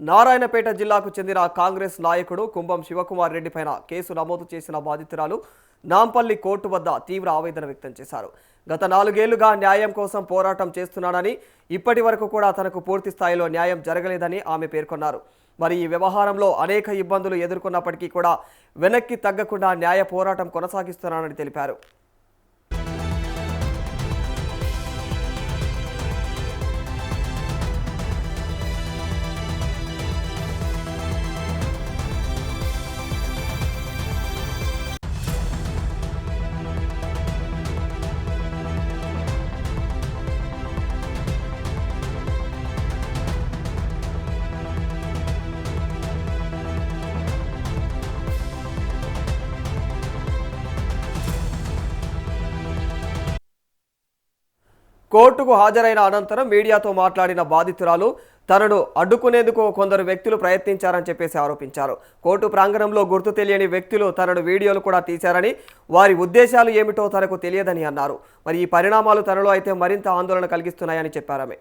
నారాయణపేట జిల్లాకు చెందిన కాంగ్రెస్ నాయకుడు కుంభం శివకుమార్ రెడ్డి పైన కేసు నమోదు చేసిన బాధితురాలు నాంపల్లి కోర్టు వద్ద తీవ్ర ఆవేదన వ్యక్తం చేశారు. గత 4 ఏళ్లుగా న్యాయం కోసం పోరాటం చేస్తున్నానని, ఇప్పటి వరకు కూడా తనకు పూర్తి స్థాయిలో న్యాయం జరగలేదని ఆమె పేర్కొన్నారు. మరి ఈ వ్యవహారంలో అనేక ఇబ్బందులు ఎదుర్కొన్నప్పటికీ కూడా వెనక్కి తగ్గకుండా న్యాయ పోరాటం కొనసాగిస్తున్నానని తెలిపారు. కోర్టుకు హాజరైన అనంతరం మీడియాతో మాట్లాడిన బాధితురాలు తనను అడ్డుకునేందుకు కొందరు వ్యక్తులు ప్రయత్నించారని చెప్పేసి ఆరోపించారు. కోర్టు ప్రాంగణంలో గుర్తు తెలియని వ్యక్తులు తనను వీడియోలు కూడా తీశారని, వారి ఉద్దేశాలు ఏమిటో తనకు తెలియదని అన్నారు. మరి ఈ పరిణామాలు తనలో అయితే మరింత ఆందోళన కలిగిస్తున్నాయని చెప్పారామె.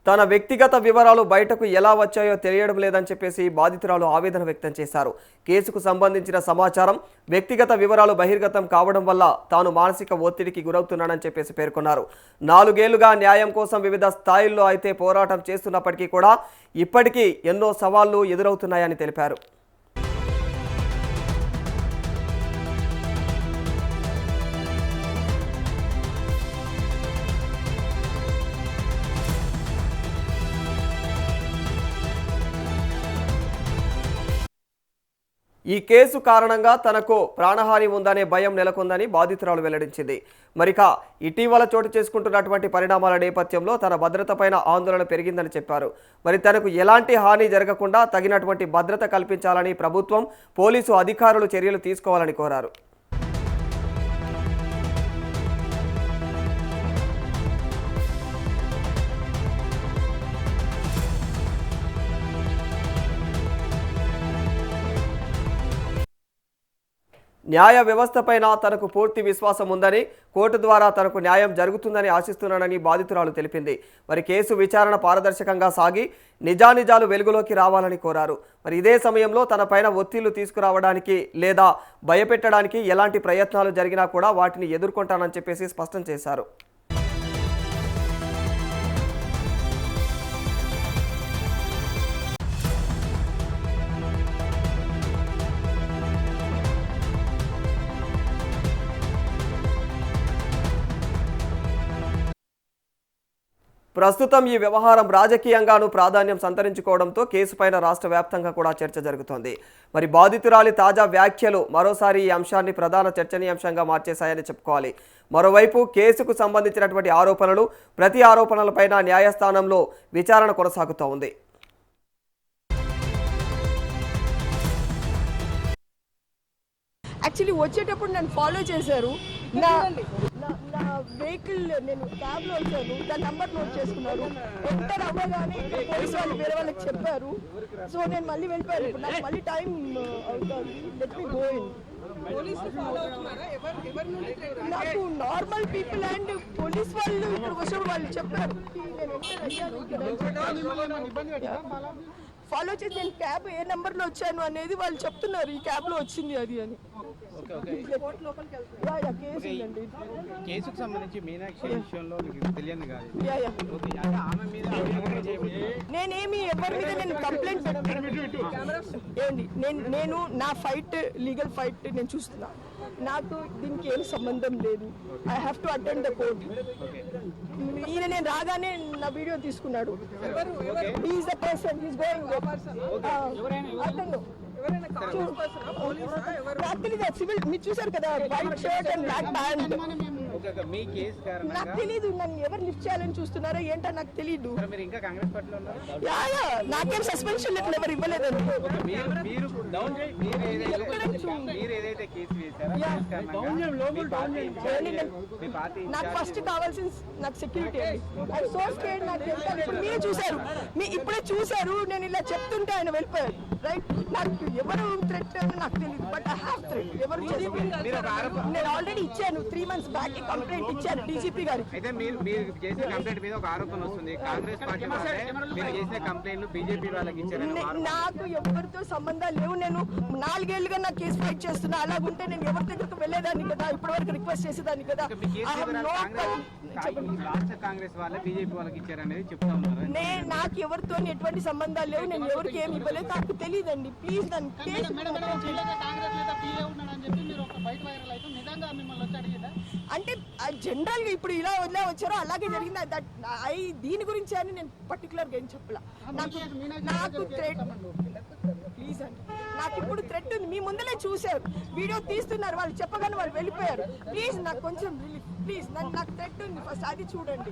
తన వ్యక్తిగత వివరాలు బయటకు ఎలా వచ్చాయో తెలియడం లేదని చెప్పేసి బాధితురాలు ఆవేదన వ్యక్తం చేశారు. కేసుకు సంబంధించిన సమాచారం, వ్యక్తిగత వివరాలు బహిర్గతం కావడం వల్ల తాను మానసిక ఒత్తిడికి గురవుతున్నానని చెప్పేసి పేర్కొన్నారు. 4 ఏళ్లుగా న్యాయం కోసం వివిధ స్థాయిల్లో అయితే పోరాటం చేస్తున్నప్పటికీ కూడా ఇప్పటికీ ఎన్నో సవాళ్లు ఎదురవుతున్నాయని తెలిపారు. ఈ కేసు కారణంగా తనకు ప్రాణహాని ఉందనే భయం నెలకొందని బాధితురాలు వెల్లడించింది. మరిక ఇటీవల చోటు చేసుకుంటున్నటువంటి పరిణామాల నేపథ్యంలో తన భద్రతపైన ఆందోళన పెరిగిందని చెప్పారు. మరి తనకు ఎలాంటి హాని జరగకుండా తగినటువంటి భద్రత కల్పించాలని ప్రభుత్వం, పోలీసు అధికారులు చర్యలు తీసుకోవాలని కోరారు. న్యాయ వ్యవస్థపైన తనకు పూర్తి విశ్వాసం ఉందని, కోర్టు ద్వారా తనకు న్యాయం జరుగుతుందని ఆశిస్తున్నానని బాధితురాలు తెలిపింది. మరి కేసు విచారణ పారదర్శకంగా సాగి నిజానిజాలు వెలుగులోకి రావాలని కోరారు. మరి ఇదే సమయంలో తనపైన ఒత్తిళ్లు తీసుకురావడానికి లేదా భయపెట్టడానికి ఎలాంటి ప్రయత్నాలు జరిగినా కూడా వాటిని ఎదుర్కొంటానని చెప్పేసి స్పష్టం చేశారు. ప్రస్తుతం ఈ వ్యవహారం రాజకీయంగానూ ప్రాధాన్యం సంతరించుకోవడంతో కేసుపైన రాష్ట్ర వ్యాప్తంగా కూడా చర్చ జరుగుతోంది. మరి బాధితురాలి తాజా వ్యాఖ్యలు మరోసారి ఈ అంశాన్ని ప్రధాన చర్చనీయాంశంగా మార్చేశాయని చెప్పుకోవాలి. మరోవైపు కేసుకు సంబంధించినటువంటి ఆరోపణలు, ప్రతి ఆరోపణలపైన న్యాయస్థానంలో విచారణ కొనసాగుతూ ఉంది. యాక్చువల్లీ వచ్చేటప్పుడు నన్ను ఫాలో చేశారు. నా వెహికల్ నేను క్యాబ్లో వచ్చాను, దాని నెంబర్ నోట్ చేసుకున్నారు. ఎంటర్ అవ్వగానే పోలీసు వాళ్ళు వేరే వాళ్ళకి చెప్పారు. సో నేను మళ్ళీ వెళ్ళిపోయాను. ఇప్పుడు నాకు మళ్ళీ టైం అవుతుంది. Let me go in. నాకు నార్మల్ పీపుల్ అండ్ పోలీస్ వాళ్ళు ఇప్పుడు వచ్చినప్పుడు వాళ్ళు చెప్పారు. నేను ఎంటర్ అయ్యాను, ఫాలో చేసి నేను క్యాబ్ ఏ నెంబర్లో వచ్చాను అనేది వాళ్ళు చెప్తున్నారు. ఈ క్యాబ్లో వచ్చింది అది అని. కేసుకు సంబంధించి మీనాక్షి విషయంలో తెలియదు కాదు. నేనేమి ఎవరి మీద నేను కంప్లైంట్ ఏంటి, నేను నా ఫైట్, లీగల్ ఫైట్ నేను చూస్తున్నా. నాకు దీనికి ఏం సంబంధం లేదు. I have to attend the court. ఈయన నేను రాగానే నా వీడియో తీసుకున్నాడు. He's the person, he's going. Civil మీరు చూసారు కదా, white shirt and black pant. మీ కేసు నాకు కారణంగా తెలీదు, నన్ను ఎవరు లిఫ్ట్ చేయాలని చూస్తున్నారో ఏంటో నాకు తెలీదు. మరి మీరు ఇంకా కాంగ్రెస్ పార్టీలో ఉన్నారు. నాకేం సస్పెన్షన్ లెటర్ ఎవరు ఇవ్వలేదండి. మీరు ఏదైతే కేసు వేశారో కేసు కారణంగా మీ పార్టీ ఇన్ఛార్జ్ నాకు ఫస్ట్ కావాల్సిన నాకు సెక్యూరిటీ అండి. అది సోర్స్ కేడ్ నాకు తెలుసు. ఇప్పుడు మీరే చూశారు, ఇప్పుడే చూశారు, నేను ఇలా చెప్తుంటే ఆయన వెళ్ళిపోయారు. రైట్, నాకు ఎవరు థ్రెట్ నాకు తెలియదు, బట్ ఐ హావ్ థ్రెట్. ఎవరు నేను ఆల్రెడీ ఇచ్చాను 3 months బ్యాక్ కంప్లైంట్ ఇచ్చాను డీజీపీ గారికి. అయితే మీరు చేసిన కంప్లైంట్ మీద ఒక ఆరోపణ వస్తుంది, కాంగ్రెస్ పార్టీ వాళ్ళే మీరు చేసిన కంప్లైంట్ బీజేపీ వాళ్ళకి ఇచ్చారని. నాకు ఎవరితో సంబంధాలు లేవు. నేను 4 ఏళ్లుగా నా కేసు ఫైట్ చేస్తున్నా. అలాగుంటే నేను ఎవరి దగ్గరకు వెళ్ళేదాన్ని కదా, ఇప్పటి వరకు రిక్వెస్ట్ చేసేదాన్ని కదా. కాంగ్రెస్ వాళ్ళే బీజేపీ వాళ్ళకి ఇచ్చారనేది చెప్తా ఉన్నారు. నాకు ఎవరితో ఎటువంటి సంబంధాలు లేవు, నేను ఎవరికి ఏమి ఇవ్వలేదు, నాకు తెలియదండి. ప్లీజ్ నన్ను అంటే జనరల్ గా ఇప్పుడు ఇలా వచ్చారో అలాగే జరిగింది. దీని గురించి అని నేను పర్టికులర్ గా ఏం చెప్పలా. నాకు థ్రెట్ ప్లీజ్ అండి, నాకు ఇప్పుడు థ్రెట్ ఉంది. మీ ముందరే చూశారు, వీడియో తీస్తున్నారు, వాళ్ళు చెప్పగానే వాళ్ళు వెళ్ళిపోయారు. ప్లీజ్ నాకు కొంచెం రిలీఫ్, ప్లీజ్. నాకు థ్రెట్ ఉంది, ఫస్ట్ అది చూడండి.